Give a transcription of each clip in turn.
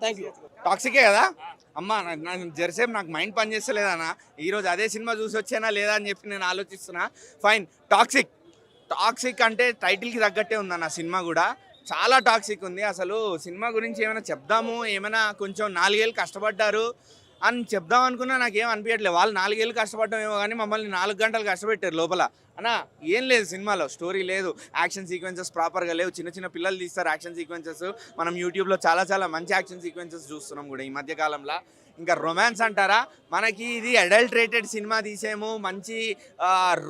Thank you. టాక్సికే కదా అమ్మా. నాకు జరసేపు నాకు మైండ్ పని చేస్తలేదన్నా. ఈరోజు అదే సినిమా చూసి వచ్చానా లేదా అని చెప్పి నేను ఆలోచిస్తున్నా. ఫైన్. టాక్సిక్ టాక్సిక్ అంటే టైటిల్కి తగ్గట్టే ఉందన్న సినిమా కూడా. చాలా టాక్సిక్ ఉంది. అసలు సినిమా గురించి ఏమైనా చెప్దాము, ఏమైనా కొంచెం 4 ఏళ్ళు కష్టపడ్డారు అని చెప్దాం అనుకున్నా నాకేం అనిపించట్లేదు. వాళ్ళు 4 ఏళ్ళు కష్టపడ్డం ఏమో కానీ మమ్మల్ని 4 గంటలు కష్టపెట్టారు లోపల. అన్న ఏం లేదు సినిమాలో, స్టోరీ లేదు, యాక్షన్ సీక్వెన్సెస్ ప్రాపర్గా లేవు. చిన్న చిన్న పిల్లలు తీస్తారు యాక్షన్ సీక్వెన్సెస్. మనం యూట్యూబ్లో చాలా చాలా మంచి యాక్షన్ సీక్వెన్సెస్ చూస్తున్నాం కూడా ఈ మధ్యకాలంలో. ఇంకా రొమాన్స్ అంటారా, మనకి ఇది అడల్ట్రేటెడ్ సినిమా తీసాము, మంచి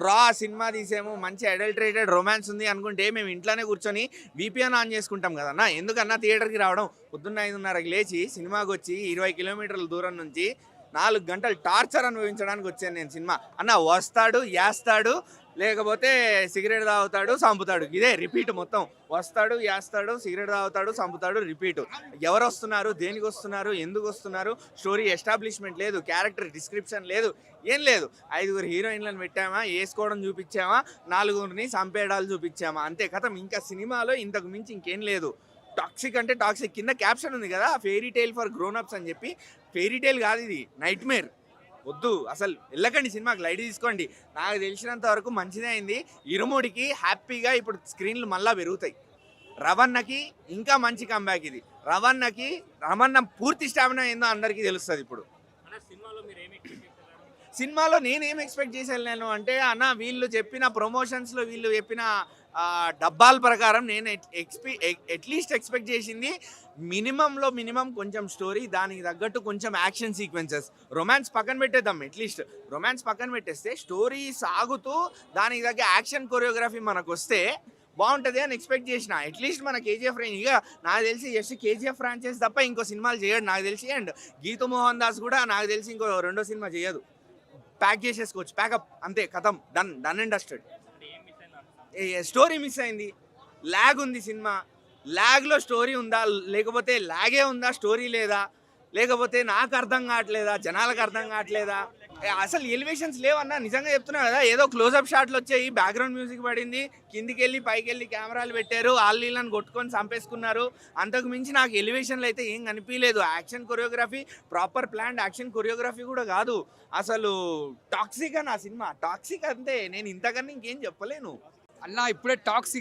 రా సినిమా తీసాము, మంచి అడల్ట్రేటెడ్ రొమాన్స్ ఉంది అనుకుంటే మేము ఇంట్లోనే కూర్చొని VPN ఆన్ చేసుకుంటాం కదన్నా. ఎందుకన్నా థియేటర్కి రావడం, పొద్దున్న 5:30కి లేచి సినిమాకి వచ్చి 20 కిలోమీటర్ల దూరం నుంచి 4 గంటలు టార్చర్ అనుభవించడానికి వచ్చాను నేను సినిమా. అన్న వస్తాడు, వేస్తాడు, లేకపోతే సిగరెట్ తాగుతాడు, చంపుతాడు. ఇదే రిపీట్ మొత్తం. వస్తాడు, వేస్తాడు, సిగరెట్ తాగుతాడు, చంపుతాడు, రిపీట్. ఎవరు వస్తున్నారు, దేనికి వస్తున్నారు, ఎందుకు వస్తున్నారు, స్టోరీ ఎస్టాబ్లిష్మెంట్ లేదు, క్యారెక్టర్ డిస్క్రిప్షన్ లేదు, ఏం లేదు. 5 హీరోయిన్లను పెట్టామా, వేసుకోవడం చూపించామా, 4 చంపేయడాలు చూపించామా, అంతే కథం. ఇంకా సినిమాలో ఇంతకు మించి ఇంకేం లేదు. టాక్సిక్ అంటే టాక్సిక్. కింద క్యాప్షన్ ఉంది కదా, ఫెయిరీ టైల్ ఫర్ గ్రోనప్స్ అని చెప్పి. ఫెయిరీ టైల్ కాదు ఇది, నైట్ మేర్. వద్దు అసలు, వెళ్ళకండి సినిమాకి, లైట్ తీసుకోండి. నాకు తెలిసినంత వరకు మంచిదే అయింది. ఇరుముడికి హ్యాపీగా ఇప్పుడు స్క్రీన్లు మళ్ళా పెరుగుతాయి. రవణకి ఇంకా మంచి కంబ్యాక్ ఇది. రమణ పూర్తి స్టామినా ఏందో అందరికీ తెలుస్తుంది ఇప్పుడు. సినిమాలో నేనేం ఎక్స్పెక్ట్ చేశాను అంటే అన్న, వీళ్ళు చెప్పిన ప్రమోషన్స్లో వీళ్ళు చెప్పిన డబ్బాల ప్రకారం నేను అట్లీస్ట్ ఎక్స్పెక్ట్ చేసింది మినిమం కొంచెం స్టోరీ, దానికి తగ్గట్టు కొంచెం యాక్షన్ సీక్వెన్సెస్. రొమాన్స్ పక్కన పెట్టేద్దాం, అట్లీస్ట్ రొమాన్స్ పక్కన పెట్టేస్తే స్టోరీ సాగుతూ దానికి తగ్గ యాక్షన్ కొరియోగ్రఫీ మనకు వస్తే బాగుంటుంది అని ఎక్స్పెక్ట్ చేసిన. అట్లీస్ట్ మన KGF రేంజ్. ఇక నాకు తెలిసి జస్ట్ KGF ఫ్రాంచైజ్ తప్ప ఇంకో సినిమాలు చేయడు నాకు తెలిసి. అండ్ గీతు మోహన్ దాస్ కూడా నాకు తెలిసి ఇంకో 2వ సినిమా చేయదు. ప్యాక్ చేసేసుకోవచ్చు, ప్యాకప్ అంతే, కథం, done and dusted. Story miss అయింది, ల్యాగ్ ఉంది సినిమా. ల్యాగ్లో స్టోరీ ఉందా, లేకపోతే ల్యాగే ఉందా, స్టోరీ లేదా, లేకపోతే నాకు అర్థం కావట్లేదా, జనాలకు అర్థం కావట్లేదా, అసలు ఎలివేషన్స్ లేవన్నా. నిజంగా చెప్తున్నా కదా, ఏదో క్లోజప్ షాట్లు వచ్చాయి, బ్యాక్గ్రౌండ్ మ్యూజిక్ పడింది, కిందికి వెళ్ళి పైకి వెళ్ళి కెమెరాలు పెట్టారు, నీళ్ళని కొట్టుకొని చంపేసుకున్నారు. అంతకు మించి నాకు ఎలివేషన్లు అయితే ఏం కనిపించలేదు. Action choreography, proper planned action choreography కూడా కాదు. అసలు టాక్సిక్ అని ఆ సినిమా, టాక్సిక్ అంతే. నేను ఇంతకన్నా ఇంకేం చెప్పలేను అన్న. ఇప్పుడే టాక్సిక్